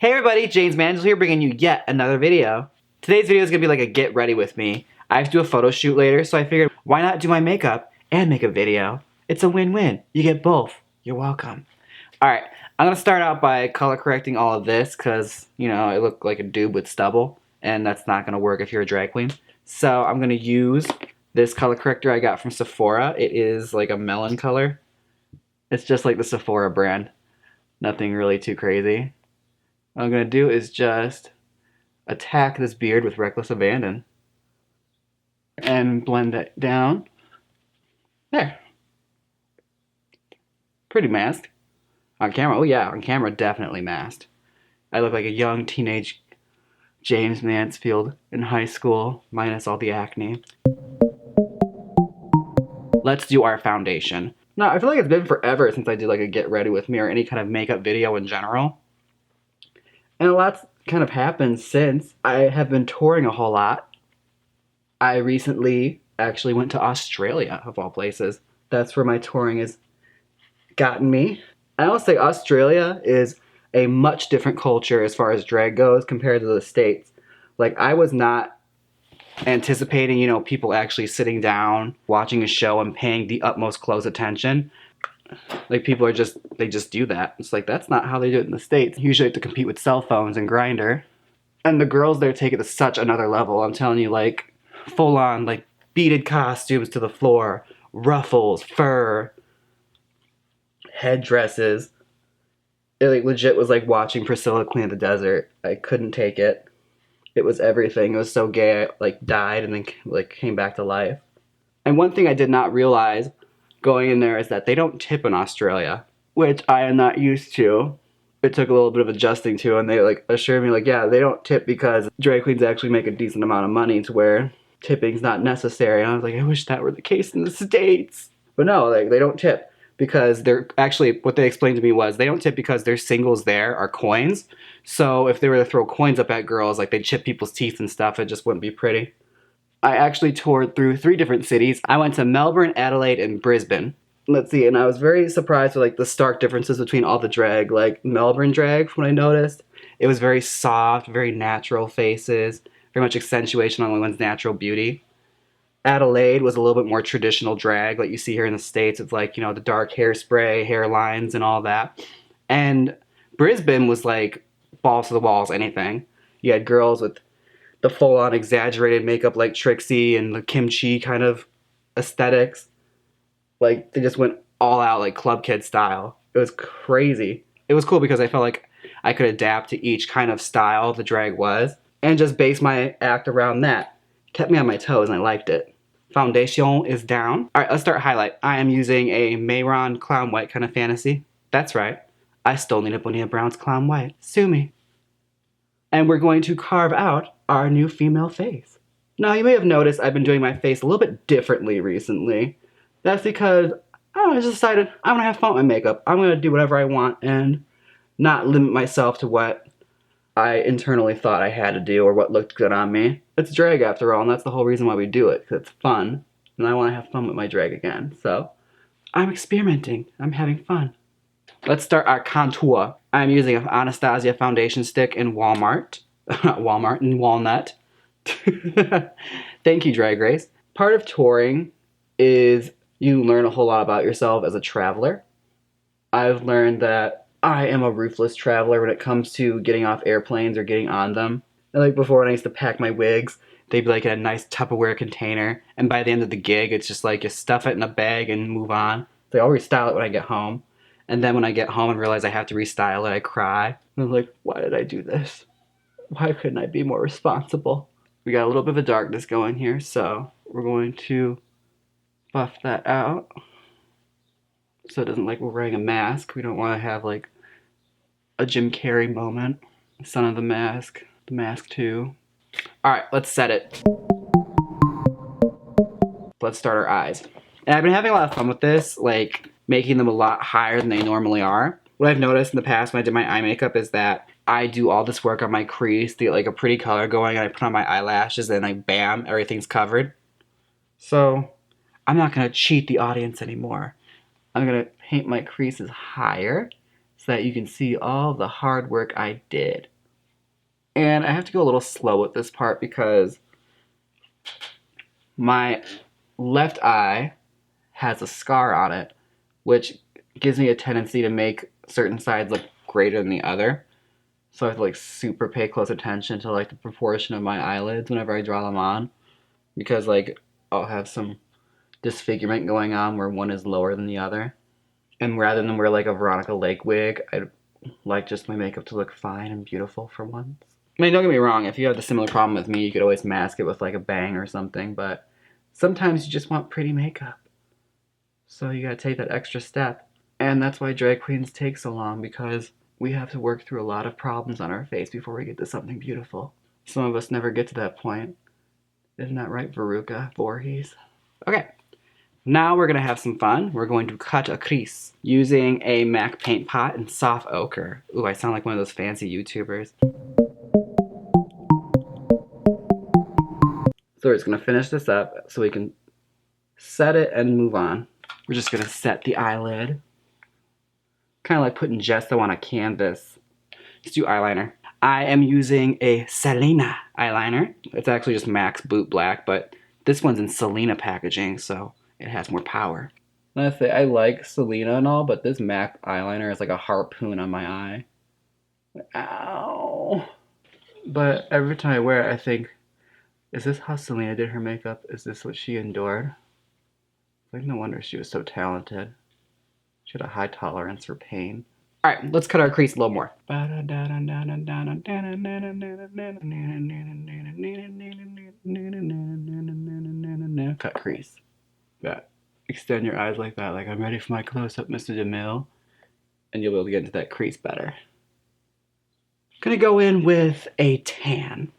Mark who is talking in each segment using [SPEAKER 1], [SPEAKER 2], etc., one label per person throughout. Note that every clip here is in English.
[SPEAKER 1] Hey everybody, Jaymes Mansfield here bringing you yet another video. Today's video is going to be like a get ready with me. I have to do a photo shoot later, so I figured why not do my makeup and make a video? It's a win-win. You get both. You're welcome. Alright, I'm going to start out by color correcting all of this because, you know, I look like a dude with stubble and that's not going to work if you're a drag queen. So I'm going to use this color corrector I got from Sephora. It is like a melon color. It's just like the Sephora brand. Nothing really too crazy. What I'm going to do is just attack this beard with reckless abandon. And blend it down. There. Pretty masked. On camera, oh yeah, on camera definitely masked. I look like a young teenage Jaymes Mansfield in high school, minus all the acne. Let's do our foundation. Now, I feel like it's been forever since I did like a get ready with me or any kind of makeup video in general. And a lot's kind of happened since. I have been touring a whole lot. I recently actually went to Australia, of all places. That's where my touring has gotten me. I will say Australia is a much different culture as far as drag goes compared to the States. Like, I was not anticipating, you know, people actually sitting down, watching a show and paying the utmost close attention. Like, people are just, they just do that. It's like, that's not how they do it in the States. Usually have to compete with cell phones and Grindr. And the girls there take it to such another level. I'm telling you, like, full on, like, beaded costumes to the floor, ruffles, fur, headdresses. It, like, legit was like watching Priscilla clean the desert. I couldn't take it. It was everything. It was so gay, I, like, died and then, like, came back to life. And one thing I did not realize going in there is that they don't tip in Australia, which I am not used to. It took a little bit of adjusting to, and they like assured me like, yeah, they don't tip because drag queens actually make a decent amount of money to where tipping's not necessary. And I was like, I wish that were the case in the States. But no, like, they don't tip because they're actually, what they explained to me was they don't tip because their singles there are coins. So if they were to throw coins up at girls, like, they'd chip people's teeth and stuff, it just wouldn't be pretty. I actually toured through 3 different cities. I went to Melbourne, Adelaide, and Brisbane. Let's see, and I was very surprised with, like, the stark differences between all the drag. Like, Melbourne drag, from what I noticed, it was very soft, very natural faces, very much accentuation on one's natural beauty. Adelaide was a little bit more traditional drag, like you see here in the States. It's like, you know, the dark hairspray, hairlines, and all that. And Brisbane was like balls to the walls, anything. You had girls with the full-on exaggerated makeup like Trixie and the kimchi kind of aesthetics. Like, they just went all out, like, club kid style. It was crazy. It was cool because I felt like I could adapt to each kind of style the drag was and just base my act around that. Kept me on my toes and I liked it. Foundation is down. Alright, let's start highlight. I am using a Mayron Clown White kind of fantasy. That's right. I stole Nina Bonita Brown's Clown White. Sue me. And we're going to carve out our new female face. Now, you may have noticed I've been doing my face a little bit differently recently. That's because I just decided I want to have fun with my makeup. I'm going to do whatever I want and not limit myself to what I internally thought I had to do or what looked good on me. It's drag after all, and that's the whole reason why we do it, because it's fun. And I want to have fun with my drag again. So I'm experimenting. I'm having fun. Let's start our contour. I'm using an Anastasia foundation stick in Walmart. Not Walmart, in Walnut. Thank you, Drag Race. Part of touring is you learn a whole lot about yourself as a traveler. I've learned that I am a ruthless traveler when it comes to getting off airplanes or getting on them. And like before, when I used to pack my wigs, they'd be like in a nice Tupperware container. And by the end of the gig, it's just like you stuff it in a bag and move on. So I'll restyle it when I get home. And then when I get home and realize I have to restyle it, I cry. I'm like, why did I do this? Why couldn't I be more responsible? We got a little bit of a darkness going here, so we're going to buff that out so it doesn't like we're wearing a mask. We don't want to have like a Jim Carrey moment. Son of the Mask 2. Alright, let's set it. Let's start our eyes. And I've been having a lot of fun with this, like making them a lot higher than they normally are. What I've noticed in the past when I did my eye makeup is that I do all this work on my crease to get like a pretty color going, and I put on my eyelashes and like bam, everything's covered. So I'm not going to cheat the audience anymore. I'm going to paint my creases higher so that you can see all the hard work I did. And I have to go a little slow with this part because my left eye has a scar on it, which gives me a tendency to make certain sides look greater than the other. So I have to like super pay close attention to like the proportion of my eyelids whenever I draw them on, because like I'll have some disfigurement going on where one is lower than the other. And rather than wear like a Veronica Lake wig, I like just my makeup to look fine and beautiful for once. I mean, don't get me wrong, if you have the similar problem with me, you could always mask it with like a bang or something, but sometimes you just want pretty makeup. So you gotta take that extra step. And that's why drag queens take so long, because we have to work through a lot of problems on our face before we get to something beautiful. Some of us never get to that point. Isn't that right, Veruca Voorhees? Okay. Now we're going to have some fun. We're going to cut a crease using a MAC paint pot in soft ochre. Ooh, I sound like one of those fancy YouTubers. So we're just going to finish this up so we can set it and move on. We're just going to set the eyelid. Kind of like putting gesso on a canvas. Let's do eyeliner. I am using a Selena eyeliner. It's actually just MAC's Boot Black, but this one's in Selena packaging, so it has more power. Let's say I like Selena and all, but this MAC eyeliner is like a harpoon on my eye. Ow. But every time I wear it, I think, is this how Selena did her makeup? Is this what she endured? Like, no wonder she was so talented. She had a high tolerance for pain. Alright, let's cut our crease a little more. Cut crease. Yeah. Extend your eyes like that, like I'm ready for my close-up, Mr. DeMille. And you'll be able to get into that crease better. Gonna go in with a tan.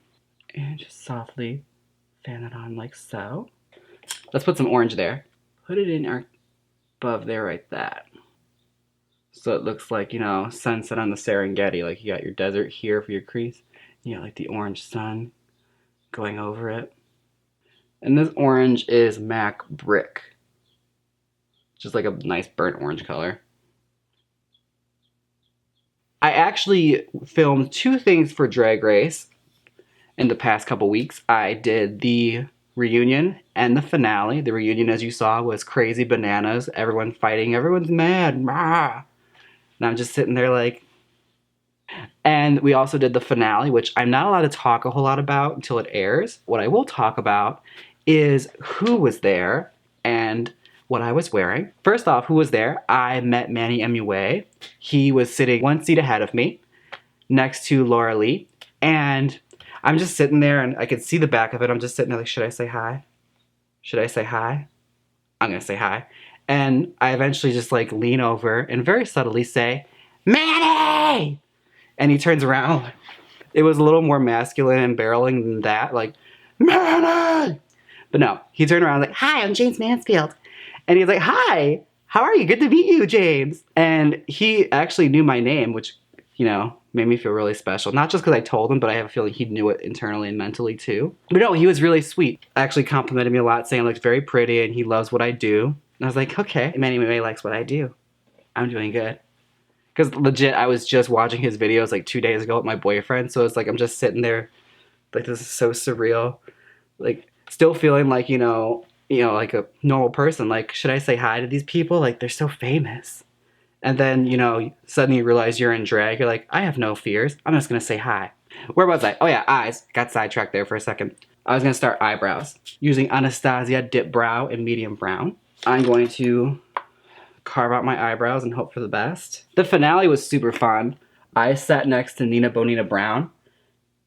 [SPEAKER 1] And just softly fan it on like so. Let's put some orange there. Put it in our above there like that. So it looks like, you know, sunset on the Serengeti. Like you got your desert here for your crease. You got like the orange sun going over it. And this orange is MAC Brick. Just like a nice burnt orange color. I actually filmed 2 things for Drag Race in the past couple weeks. I did the reunion and the finale. The reunion, as you saw, was crazy bananas. Everyone fighting. Everyone's mad. Rah! And I'm just sitting there like... And we also did the finale, which I'm not allowed to talk a whole lot about until it airs. What I will talk about is who was there and what I was wearing. First off, who was there? I met Manny MUA. He was sitting 1 seat ahead of me, next to Laura Lee. And I'm just sitting there, and I could see the back of it. I'm just sitting there like, should I say hi? Should I say hi? I'm gonna say hi. And I eventually just like lean over and very subtly say, Manny! And he turns around. It was a little more masculine and barreling than that, like, Manny! But no, he turned around like, hi, I'm Jaymes Mansfield. And he's like, hi, how are you? Good to meet you, James. And he actually knew my name, which, you know, made me feel really special. Not just because I told him, but I have a feeling he knew it internally and mentally too. But no, he was really sweet. Actually complimented me a lot, saying I looked very pretty and he loves what I do. And I was like, okay, Manny May likes what I do. I'm doing good. Because legit, I was just watching his videos like 2 days ago with my boyfriend. So it's like, I'm just sitting there, like, this is so surreal. Like, still feeling like, you know, like a normal person. Like, should I say hi to these people? Like, they're so famous. And then, you know, suddenly you realize you're in drag. You're like, I have no fears. I'm just going to say hi. Where was I? Oh, yeah, eyes. Got sidetracked there for a second. I was going to start eyebrows. Using Anastasia Dip Brow in medium brown. I'm going to carve out my eyebrows and hope for the best. The finale was super fun. I sat next to Nina Bonina Brown.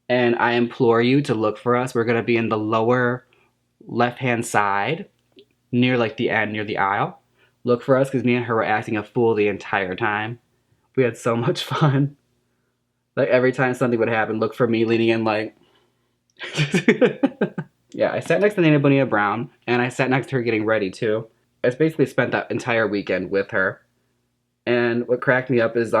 [SPEAKER 1] And I implore you to look for us. We're going to be in the lower left-hand side, near like the end, near the aisle. Look for us because me and her were acting a fool the entire time. We had so much fun. Like every time something would happen, look for me leaning in like... Yeah, I sat next to Nina Bonina Brown, and I sat next to her getting ready too. I basically spent that entire weekend with her. And what cracked me up is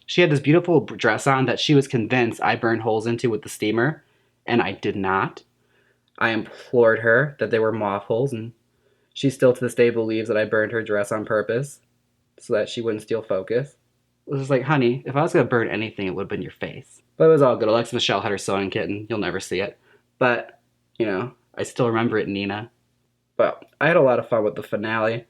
[SPEAKER 1] she had this beautiful dress on that she was convinced I burned holes into with the steamer, and I did not. I implored her that they were moth holes, and she still to this day believes that I burned her dress on purpose so that she wouldn't steal focus. was just like, honey, if I was gonna burn anything, it would have been your face. But it was all good. Alexa Michelle had her sewing kit, and you'll never see it. But, you know, I still remember it, Nina. But I had a lot of fun with the finale,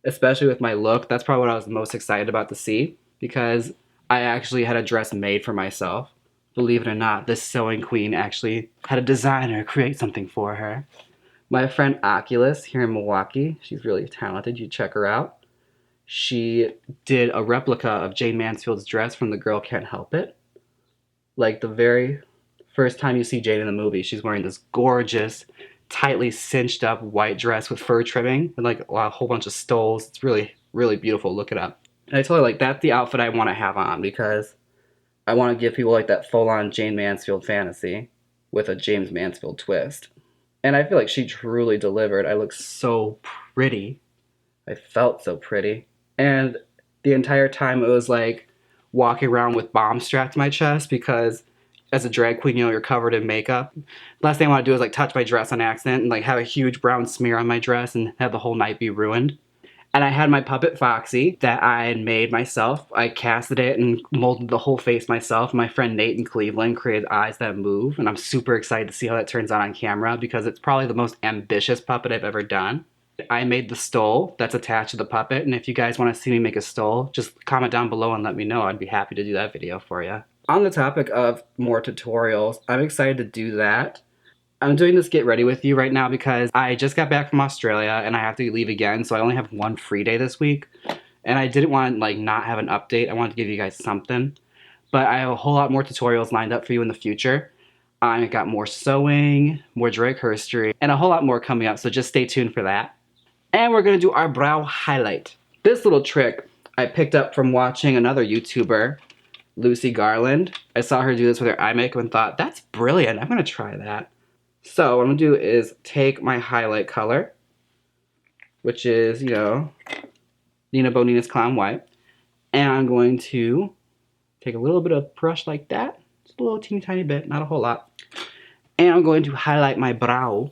[SPEAKER 1] especially with my look. That's probably what I was most excited about to see, because I actually had a dress made for myself. Believe it or not, this sewing queen actually had a designer create something for her. My friend Oculus here in Milwaukee, she's really talented. You check her out. She did a replica of Jaymes Mansfield's dress from The Girl Can't Help It. Like the very first time you see Jade in the movie, she's wearing this gorgeous, tightly cinched up white dress with fur trimming and like a whole bunch of stoles. It's really, really beautiful. Look it up. And I told her, like, that's the outfit I want to have on because I want to give people like that full-on Jaymes Mansfield fantasy with a Jaymes Mansfield twist. And I feel like she truly delivered. I look so pretty. I felt so pretty. And the entire time it was like walking around with bombs strapped to my chest because as a drag queen, you know, you're covered in makeup. Last thing I want to do is like touch my dress on accident and like have a huge brown smear on my dress and have the whole night be ruined. And I had my puppet Foxy that I had made myself. I casted it and molded the whole face myself. My friend Nate in Cleveland created eyes that move, and I'm super excited to see how that turns out on camera because it's probably the most ambitious puppet I've ever done. I made the stole that's attached to the puppet, and if you guys want to see me make a stole, just comment down below and let me know. I'd be happy to do that video for you. On the topic of more tutorials, I'm excited to do that. I'm doing this get ready with you right now because I just got back from Australia and I have to leave again, so I only have one free day this week. And I didn't want to like not have an update. I wanted to give you guys something. But I have a whole lot more tutorials lined up for you in the future. I got more sewing, more drag history, and a whole lot more coming up, so just stay tuned for that. And we're gonna do our brow highlight. This little trick I picked up from watching another YouTuber, Lucy Garland. I saw her do this with her eye makeup and thought, that's brilliant, I'm gonna try that. So what I'm gonna do is take my highlight color, which is, you know, Nina Bonina's Clown White, and I'm going to take a little bit of brush like that, just a little teeny tiny bit, not a whole lot, and I'm going to highlight my brow.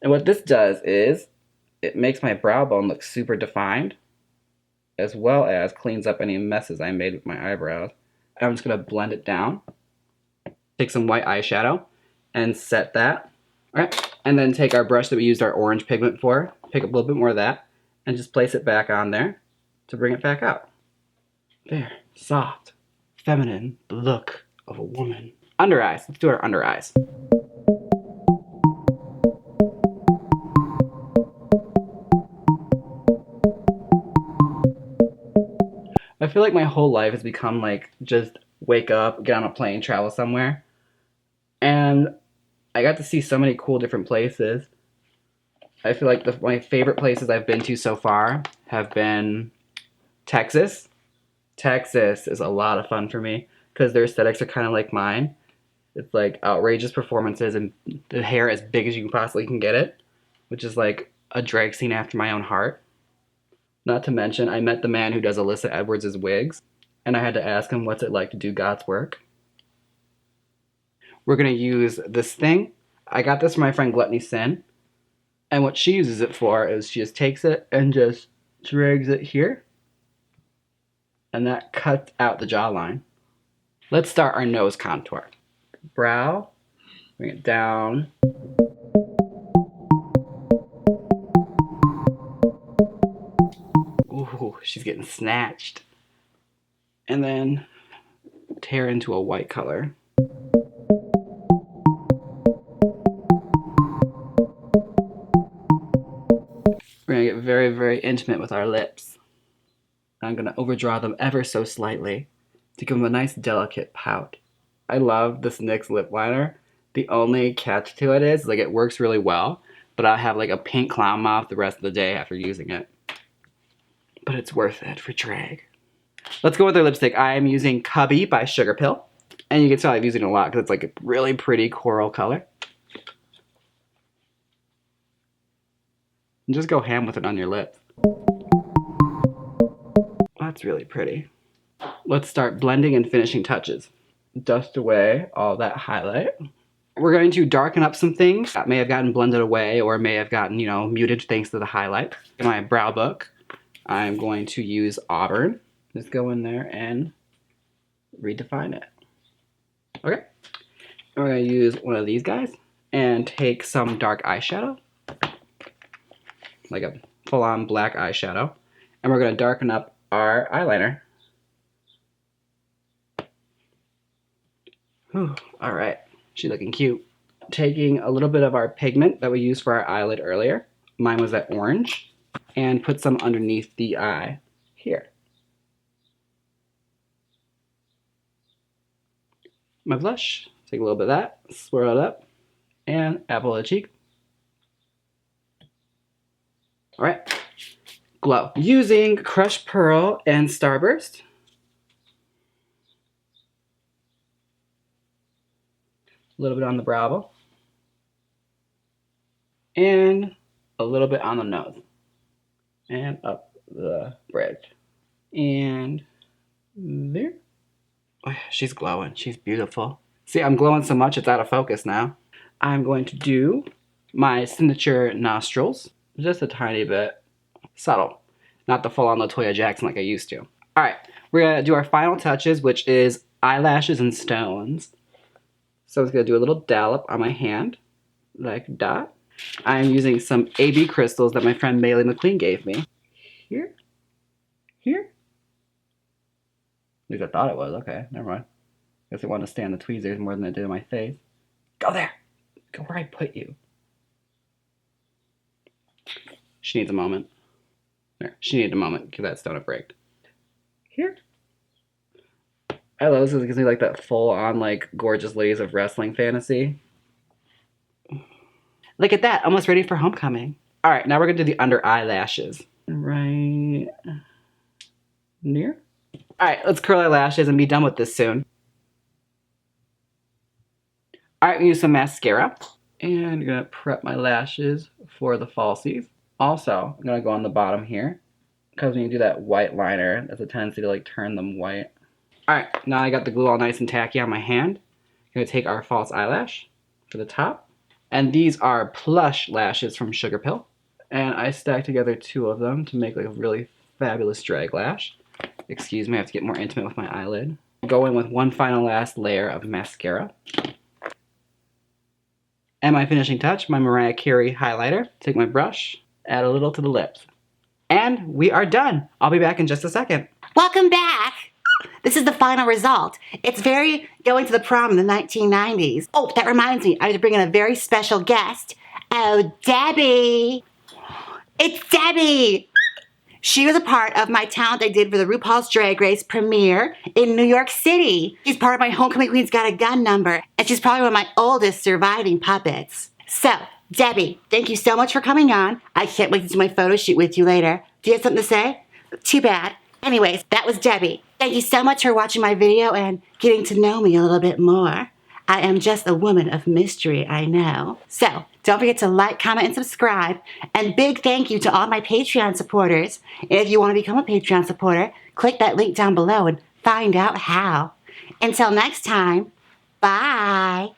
[SPEAKER 1] And what this does is, it makes my brow bone look super defined, as well as cleans up any messes I made with my eyebrows. I'm just gonna blend it down, take some white eyeshadow, and set that. All right, and then take our brush that we used our orange pigment for, pick up a little bit more of that, and just place it back on there to bring it back out. There, soft, feminine, the look of a woman. Under eyes, let's do our under eyes. I feel like my whole life has become like just wake up, get on a plane, travel somewhere. And I got to see so many cool different places. I feel like my favorite places I've been to so far have been Texas. Texas is a lot of fun for me because their aesthetics are kind of like mine. It's like outrageous performances and the hair as big as you possibly can get it, which is like a drag scene after my own heart. Not to mention, I met the man who does Alyssa Edwards' wigs, and I had to ask him what's it like to do God's work. We're gonna use this thing. I got this from my friend Gluttony Sin, and what she uses it for is she just takes it and just drags it here, and that cuts out the jawline. Let's start our nose contour. Brow, bring it down. Ooh, she's getting snatched. And then tear into a white color. We're gonna get very, very intimate with our lips. I'm gonna overdraw them ever so slightly to give them a nice delicate pout. I love this NYX lip liner. The only catch to it is like it works really well, but I have like a pink clown mouth the rest of the day after using it. But it's worth it for drag. Let's go with our lipstick. I am using Cubby by Sugar Pill. And you can tell I'm using it a lot because it's like a really pretty coral color. And just go ham with it on your lips. That's really pretty. Let's start blending and finishing touches. Dust away all that highlight. We're going to darken up some things that may have gotten blended away or may have gotten, muted thanks to the highlight. In my brow book, I'm going to use Auburn Just go in there and redefine it. Okay. And we're going to use one of these guys and take some dark eyeshadow, like a full-on black eyeshadow, and we're going to darken up our eyeliner. Whew. All right, she's looking cute. Taking a little bit of our pigment that we used for our eyelid earlier, mine was that orange, and put some underneath the eye here. My blush, take a little bit of that, swirl it up, and apple of the cheek. All right, glow. Using Crushed Pearl and Starburst. A little bit on the brow. And a little bit on the nose. And up the bridge. And there. Oh, she's glowing. She's beautiful. See, I'm glowing so much it's out of focus now. I'm going to do my signature nostrils. Just a tiny bit. Subtle. Not the full-on LaToya Jackson like I used to. Alright, we're going to do our final touches, which is eyelashes and stones. So I'm just going to do a little dollop on my hand. Like that. I'm using some AB crystals that my friend Bailey McQueen gave me. Here. Here. At least I thought it was. Okay, never mind. Guess it wanted to stay on the tweezers more than it did on my face. Go there! Go where I put you. She needs a moment. There, she needed a moment. Give that stone a break. Here. I love this because it gives me like that full-on like gorgeous ladies of wrestling fantasy. Look at that, almost ready for homecoming. All right, now we're gonna do the under eyelashes. Right near. All right, let's curl our lashes and be done with this soon. All right, we use some mascara. And I'm gonna prep my lashes for the falsies. Also, I'm gonna go on the bottom here because when you do that white liner, there's a tendency to like turn them white. All right, now I got the glue all nice and tacky on my hand. I'm gonna take our false eyelash for the top. And these are plush lashes from Sugar Pill. And I stacked together two of them to make like a really fabulous drag lash. Excuse me, I have to get more intimate with my eyelid. Go in with one final last layer of mascara. And my finishing touch, my Mariah Carey highlighter. Take my brush, add a little to the lips. And we are done. I'll be back in just a second.
[SPEAKER 2] Welcome back. This is the final result. It's very going to the prom in the 1990s. Oh, that reminds me, I have to bring in a very special guest. Oh, Debbie. It's Debbie. She was a part of my talent I did for the RuPaul's Drag Race premiere in New York City. She's part of my Homecoming Queen's Got a Gun number, and she's probably one of my oldest surviving puppets. So, Debbie, thank you so much for coming on. I can't wait to do my photo shoot with you later. Do you have something to say? Too bad. Anyways, that was Debbie. Thank you so much for watching my video and getting to know me a little bit more. I am just a woman of mystery, I know. So, don't forget to like, comment, and subscribe. And big thank you to all my Patreon supporters. And if you want to become a Patreon supporter, click that link down below and find out how. Until next time, bye.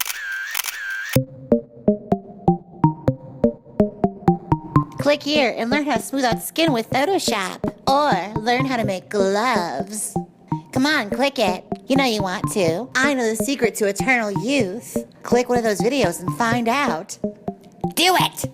[SPEAKER 3] Click here and learn how to smooth out skin with Photoshop. Or learn how to make gloves. Come on, click it. You know you want to. I know the secret to eternal youth. Click one of those videos and find out. Do it!